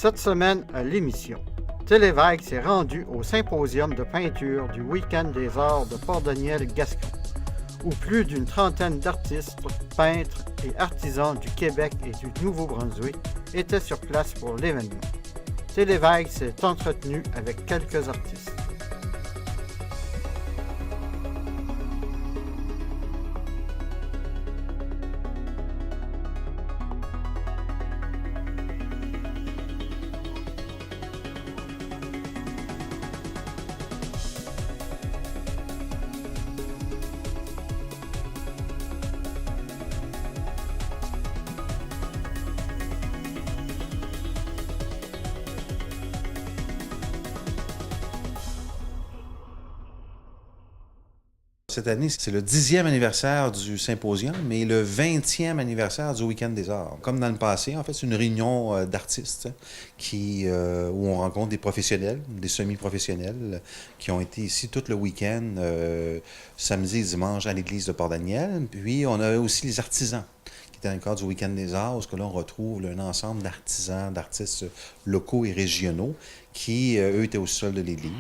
Cette semaine à l'émission, Télévêque s'est rendu au symposium de peinture du Week-end des arts de Port-Daniel-Gascon, où plus d'une trentaine d'artistes, peintres et artisans du Québec et du Nouveau-Brunswick étaient sur place pour l'événement. Télévêque s'est entretenu avec quelques artistes. Cette année, c'est le 10e anniversaire du symposium, mais le 20e anniversaire du Week-end des arts. Comme dans le passé, en fait, c'est une réunion d'artistes où on rencontre des professionnels, des semi-professionnels, qui ont été ici tout le week-end, samedi et dimanche, à l'église de Port-Daniel. Puis, on a aussi les artisans, qui étaient dans le cadre du Week-end des arts, où là, on retrouve un ensemble d'artisans, d'artistes locaux et régionaux, qui, eux, étaient au sol de l'église.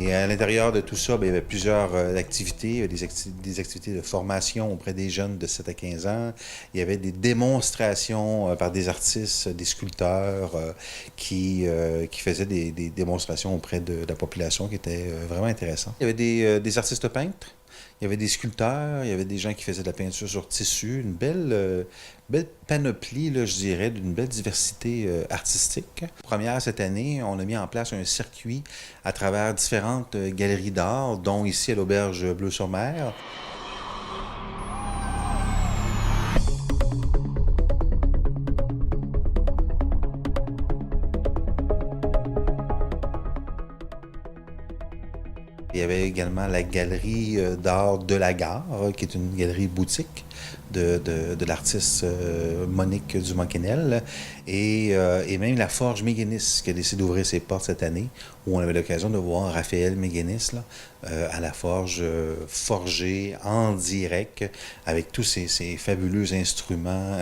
Et à l'intérieur de tout ça, il y avait plusieurs activités, des activités de formation auprès des jeunes de 7 à 15 ans. Il y avait des démonstrations par des artistes, des sculpteurs qui faisaient des démonstrations auprès de la population qui étaient vraiment intéressantes. Il y avait des artistes peintres. Il y avait des sculpteurs, il y avait des gens qui faisaient de la peinture sur tissu, une belle panoplie, là, je dirais, d'une belle diversité artistique. Première cette année, on a mis en place un circuit à travers différentes galeries d'art, dont ici à l'Auberge Bleu-sur-Mer. Il y avait également la galerie d'art de la gare, qui est une galerie boutique de l'artiste Monique Dumas-Quesnel, et même la Forge Méguénis, qui a décidé d'ouvrir ses portes cette année, où on avait l'occasion de voir Raphaël Méguénis là, à la forge forgée en direct, avec tous ces fabuleux instruments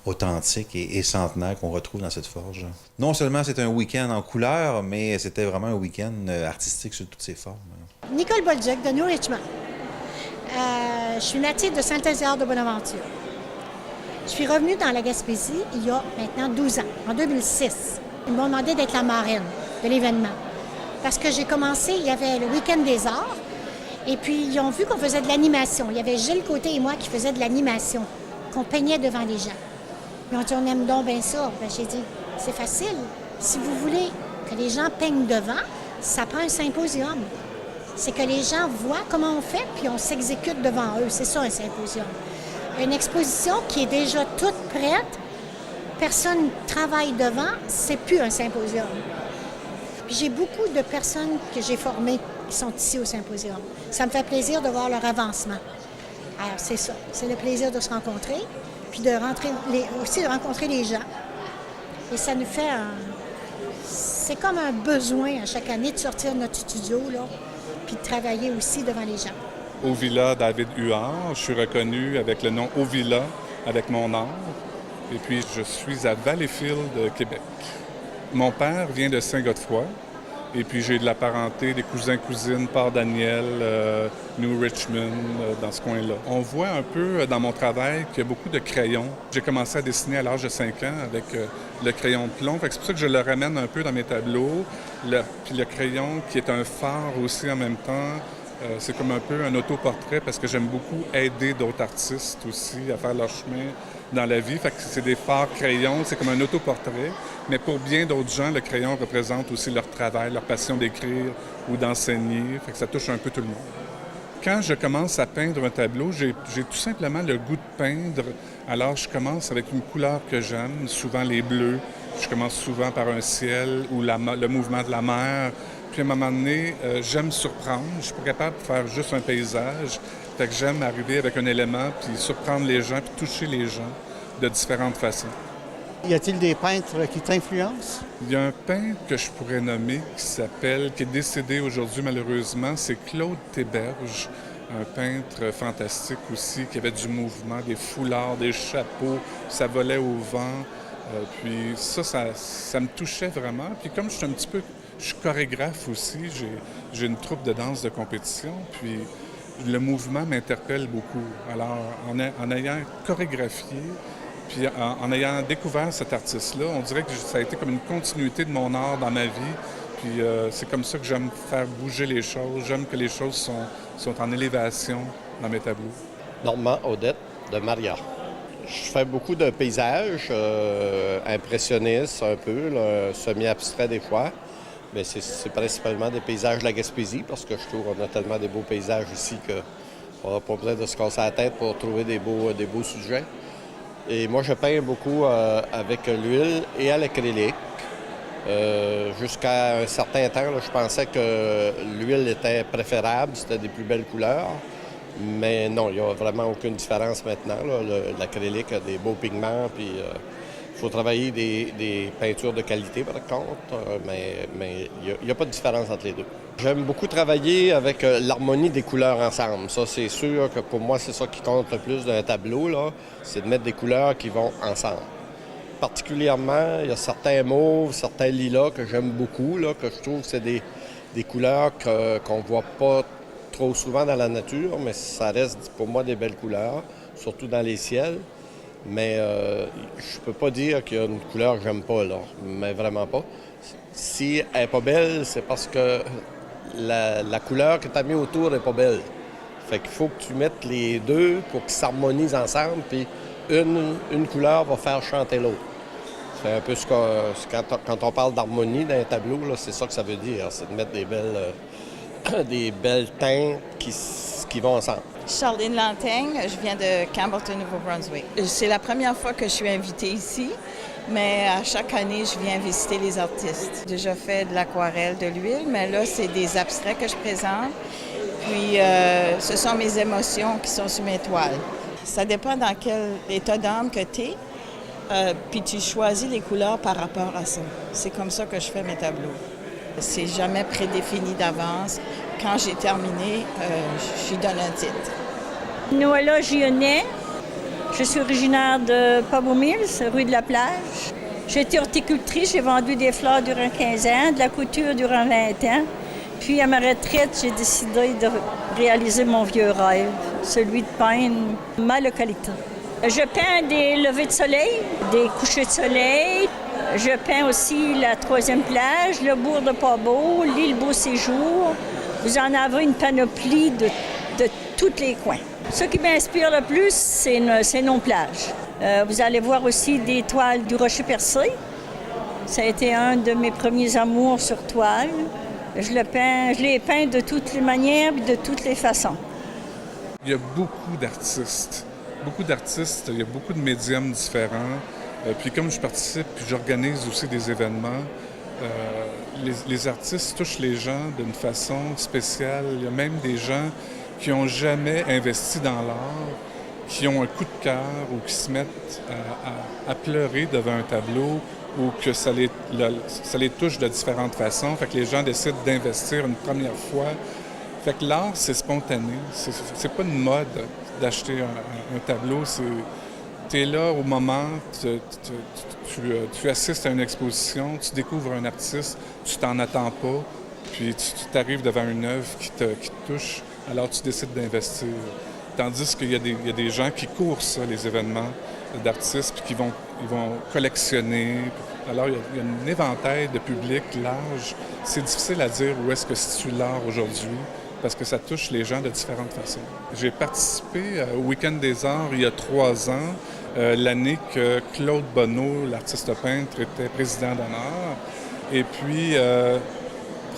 authentiques et centenaires qu'on retrouve dans cette forge. Non seulement c'était un week-end en couleur, mais c'était vraiment un week-end artistique sur toutes ses formes. Nicole Bolduc de New Richmond. Je suis native de Saint-Ézéard-de-Bonaventure. Je suis revenue dans la Gaspésie il y a maintenant 12 ans, en 2006. Ils m'ont demandé d'être la marraine de l'événement. Parce que j'ai commencé, il y avait le Week-end des arts, et puis ils ont vu qu'on faisait de l'animation. Il y avait Gilles Côté et moi qui faisaient de l'animation, qu'on peignait devant les gens. Ils ont dit, on aime donc bien ça. Ben, j'ai dit, c'est facile. Si vous voulez que les gens peignent devant, ça prend un symposium. C'est que les gens voient comment on fait, puis on s'exécute devant eux. C'est ça, un symposium. Une exposition qui est déjà toute prête, personne ne travaille devant, c'est plus un symposium. Puis j'ai beaucoup de personnes que j'ai formées qui sont ici au symposium. Ça me fait plaisir de voir leur avancement. Alors, c'est ça. C'est le plaisir de se rencontrer, puis aussi de rencontrer les gens. Et ça nous fait c'est comme un besoin à chaque année de sortir de notre studio, là, puis de travailler aussi devant les gens. Au Villa David Huard, je suis reconnu avec le nom Au Villa, avec mon art. Et puis, je suis à Valleyfield, Québec. Mon père vient de Saint-Godefroy. Et puis, j'ai de la parenté, des cousins-cousines, Port-Daniel, New Richmond, dans ce coin-là. On voit un peu dans mon travail qu'il y a beaucoup de crayons. J'ai commencé à dessiner à l'âge de 5 ans avec le crayon de plomb. C'est pour ça que je le ramène un peu dans mes tableaux. Puis le crayon qui est un phare aussi en même temps. C'est comme un peu un autoportrait parce que j'aime beaucoup aider d'autres artistes aussi à faire leur chemin dans la vie. Fait que c'est des phares crayons, c'est comme un autoportrait. Mais pour bien d'autres gens, le crayon représente aussi leur travail, leur passion d'écrire ou d'enseigner. Fait que ça touche un peu tout le monde. Quand je commence à peindre un tableau, j'ai tout simplement le goût de peindre. Alors, je commence avec une couleur que j'aime, souvent les bleus. Je commence souvent par un ciel ou le mouvement de la mer. Puis à un moment donné, j'aime surprendre. Je ne suis pas capable de faire juste un paysage. Fait que j'aime arriver avec un élément, puis surprendre les gens, puis toucher les gens de différentes façons. Y a-t-il des peintres qui t'influencent? Il y a un peintre que je pourrais nommer qui est décédé aujourd'hui malheureusement, c'est Claude Théberge, un peintre fantastique aussi, qui avait du mouvement, des foulards, des chapeaux, ça volait au vent. Puis ça me touchait vraiment. Puis comme je suis chorégraphe aussi, j'ai une troupe de danse de compétition, puis le mouvement m'interpelle beaucoup. Alors, en ayant chorégraphié, puis en ayant découvert cet artiste-là, on dirait que ça a été comme une continuité de mon art dans ma vie. Puis c'est comme ça que j'aime faire bouger les choses. J'aime que les choses sont en élévation dans mes tableaux. Normand Odette de Maria. Je fais beaucoup de paysages impressionnistes un peu, là, semi-abstraits des fois. Mais c'est principalement des paysages de la Gaspésie parce que je trouve qu'on a tellement des beaux paysages ici qu'on n'a pas besoin de se casser la tête pour trouver des beaux sujets. Et moi, je peins beaucoup avec l'huile et à l'acrylique. Jusqu'à un certain temps, là, je pensais que l'huile était préférable, c'était des plus belles couleurs. Mais non, il n'y a vraiment aucune différence maintenant. L'acrylique a des beaux pigments, puis il faut travailler des peintures de qualité par contre, mais il n'y a pas de différence entre les deux. J'aime beaucoup travailler avec l'harmonie des couleurs ensemble. Ça, c'est sûr que pour moi, c'est ça qui compte le plus d'un tableau, là, c'est de mettre des couleurs qui vont ensemble. Particulièrement, il y a certains mauves, certains lilas que j'aime beaucoup, là, que je trouve que c'est des couleurs qu'on ne voit pas trop souvent dans la nature, mais ça reste pour moi des belles couleurs, surtout dans les ciels. Mais je peux pas dire qu'il y a une couleur que j'aime pas, là, mais vraiment pas. Si elle n'est pas belle, c'est parce que la couleur que tu as mis autour n'est pas belle. Fait qu'il faut que tu mettes les deux pour qu'ils s'harmonisent ensemble, puis une couleur va faire chanter l'autre. C'est un peu quand on parle d'harmonie dans un tableau, là, c'est ça que ça veut dire, c'est de mettre des belles teintes qui vont ensemble. Charline Lantaigne, je viens de Campbellton, Nouveau-Brunswick. C'est la première fois que je suis invitée ici, mais à chaque année, je viens visiter les artistes. J'ai déjà fait de l'aquarelle, de l'huile, mais là, c'est des abstraits que je présente. Puis, ce sont mes émotions qui sont sur mes toiles. Ça dépend dans quel état d'âme que tu es, puis tu choisis les couleurs par rapport à ça. C'est comme ça que je fais mes tableaux. C'est jamais prédéfini d'avance. Quand j'ai terminé, je donne un titre. Noëlla Gionnet. Je suis originaire de Pabot Mills, rue de la Plage. J'ai été horticultrice, j'ai vendu des fleurs durant 15 ans, de la couture durant 20 ans. Puis à ma retraite, j'ai décidé de réaliser mon vieux rêve, celui de peindre ma localité. Je peins des levées de soleil, des couchers de soleil. Je peins aussi la troisième plage, le bourg de Pabot, l'île Beau-Séjour. Vous en avez une panoplie de tous les coins. Ce qui m'inspire le plus, c'est nos plages. Vous allez voir aussi des toiles du Rocher Percé. Ça a été un de mes premiers amours sur toile. Je les peins de toutes les manières et de toutes les façons. Il y a beaucoup d'artistes. Il y a beaucoup de médiums différents. Puis comme je participe, puis j'organise aussi des événements, les artistes touchent les gens d'une façon spéciale. Il y a même des gens qui n'ont jamais investi dans l'art, qui ont un coup de cœur ou qui se mettent à pleurer devant un tableau ou que ça les touche de différentes façons. Fait que les gens décident d'investir une première fois. Fait que l'art, c'est spontané. C'est pas une mode d'acheter un tableau. Tu es là au moment, tu assistes à une exposition, tu découvres un artiste, tu t'en attends pas, puis tu t'arrives devant une œuvre qui te touche, alors tu décides d'investir. Tandis qu'il y a des gens qui courent ça, les événements d'artistes, puis qui vont collectionner. Alors il y a un éventail de public large. C'est difficile à dire où est-ce que situe l'art aujourd'hui, parce que ça touche les gens de différentes façons. J'ai participé au Week-end des Arts il y a 3 ans, l'année que Claude Bonneau, l'artiste peintre, était président d'honneur. Et puis,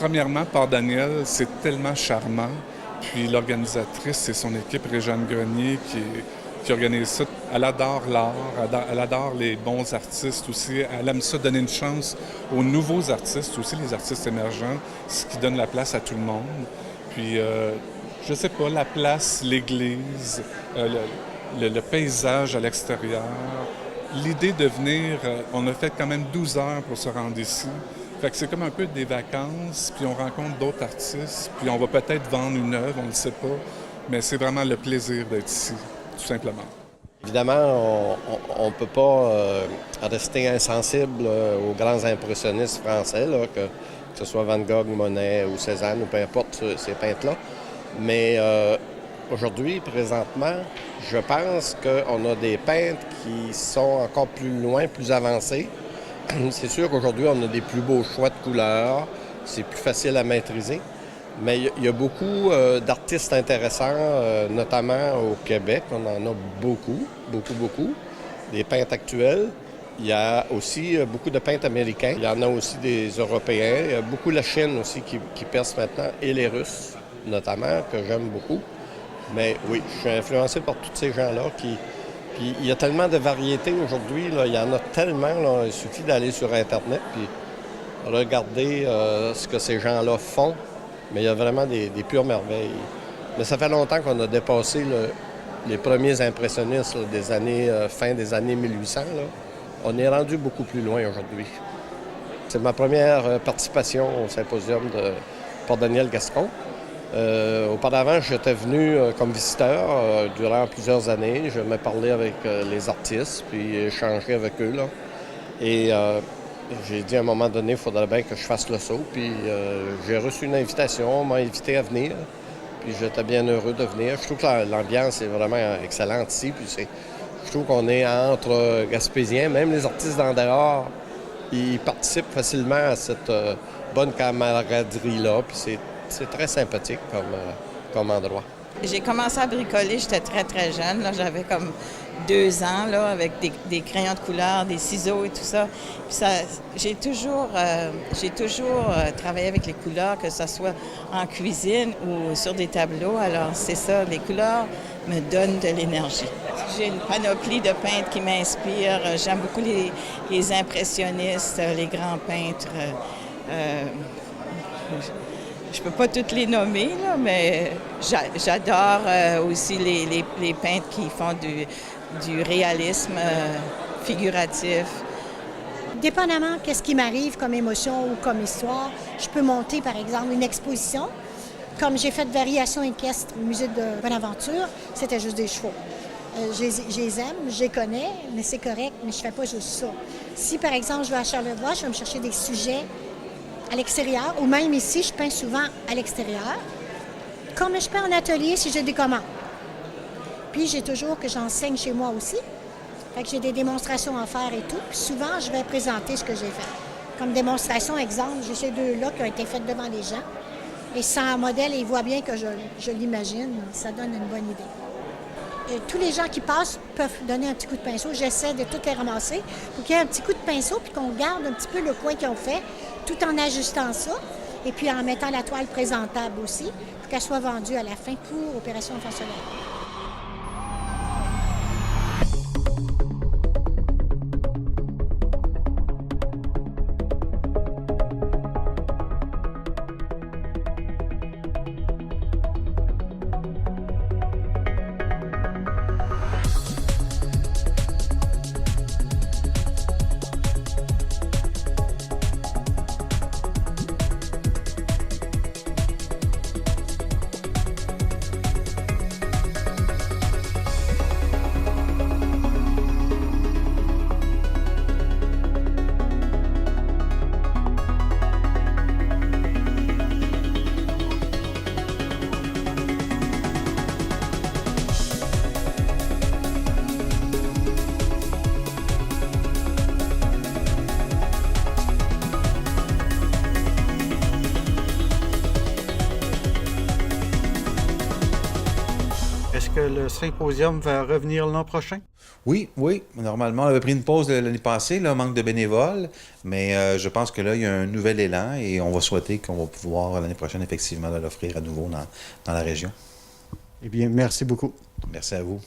premièrement, Port Daniel, c'est tellement charmant. Puis l'organisatrice et son équipe, Réjeanne Grenier, qui organise ça, elle adore l'art, elle adore les bons artistes aussi. Elle aime ça donner une chance aux nouveaux artistes, aussi les artistes émergents, ce qui donne la place à tout le monde. Puis, je sais pas, la place, l'église, le paysage à l'extérieur, l'idée de venir, on a fait quand même 12 heures pour se rendre ici. Fait que c'est comme un peu des vacances, puis on rencontre d'autres artistes, puis on va peut-être vendre une œuvre, on ne le sait pas, mais c'est vraiment le plaisir d'être ici, tout simplement. Évidemment, on ne peut pas rester insensible aux grands impressionnistes français, là, que ce soit Van Gogh, Monet ou Cézanne, ou peu importe ces peintres-là. Mais aujourd'hui, présentement, je pense qu'on a des peintres qui sont encore plus loin, plus avancés. C'est sûr qu'aujourd'hui, on a des plus beaux choix de couleurs, c'est plus facile à maîtriser. Mais il y a beaucoup d'artistes intéressants, notamment au Québec. On en a beaucoup, des peintres actuels. Il y a aussi beaucoup de peintres américains. Il y en a aussi des Européens. Il y a beaucoup la Chine aussi qui perce maintenant, et les Russes, notamment, que j'aime beaucoup. Mais oui, je suis influencé par tous ces gens-là qui... Puis il y a tellement de variétés aujourd'hui, là, il y en a tellement, là, il suffit d'aller sur Internet puis regarder ce que ces gens-là font. Mais il y a vraiment des pures merveilles. Mais ça fait longtemps qu'on a dépassé les premiers impressionnistes là, des années, fin des années 1800. Là. On est rendu beaucoup plus loin aujourd'hui. C'est ma première participation au symposium de Port-Daniel Gascon. Auparavant, j'étais venu comme visiteur durant plusieurs années. Je me parlais avec les artistes, puis échangeais avec eux. Là. Et j'ai dit à un moment donné, il faudrait bien que je fasse le saut. Puis j'ai reçu une invitation, on m'a invité à venir. Puis j'étais bien heureux de venir. Je trouve que l'ambiance est vraiment excellente ici. Puis je trouve qu'on est entre Gaspésiens, même les artistes d'en dehors, ils participent facilement à cette bonne camaraderie-là. Puis c'est très sympathique comme endroit. J'ai commencé à bricoler, j'étais très, très jeune. Là, j'avais comme 2 ans, là, avec des crayons de couleur, des ciseaux et tout ça. Puis j'ai toujours travaillé avec les couleurs, que ce soit en cuisine ou sur des tableaux. Alors, c'est ça, les couleurs me donnent de l'énergie. J'ai une panoplie de peintres qui m'inspirent. J'aime beaucoup les impressionnistes, les grands peintres. Je ne peux pas toutes les nommer, là, mais j'adore aussi les peintres qui font du réalisme figuratif. Dépendamment qu'est-ce qui m'arrive comme émotion ou comme histoire, je peux monter, par exemple, une exposition. Comme j'ai fait Variations équestres au musée de Bonaventure, c'était juste des chevaux. Je les aime, je les connais, mais c'est correct, mais je ne fais pas juste ça. Si, par exemple, je vais à Charlevoix, je vais me chercher des sujets à l'extérieur, ou même ici, je peins souvent à l'extérieur, comme je peins en atelier si j'ai des commandes. Puis j'ai toujours que j'enseigne chez moi aussi, fait que j'ai des démonstrations à faire et tout, puis souvent je vais présenter ce que j'ai fait. Comme démonstration, exemple, j'ai ces 2-là qui ont été faites devant les gens, et sans modèle, ils voient bien que je l'imagine, ça donne une bonne idée. Et tous les gens qui passent peuvent donner un petit coup de pinceau. J'essaie de tout les ramasser pour qu'il y ait un petit coup de pinceau puis qu'on garde un petit peu le coin qu'ils ont fait, tout en ajustant ça et puis en mettant la toile présentable aussi pour qu'elle soit vendue à la fin pour Opération Enfants Soleil. Est-ce que le symposium va revenir l'an prochain? Oui. Normalement, on avait pris une pause l'année passée, là, manque de bénévoles, mais je pense que là, il y a un nouvel élan et on va souhaiter qu'on va pouvoir l'année prochaine, effectivement, l'offrir à nouveau dans la région. Eh bien, merci beaucoup. Merci à vous.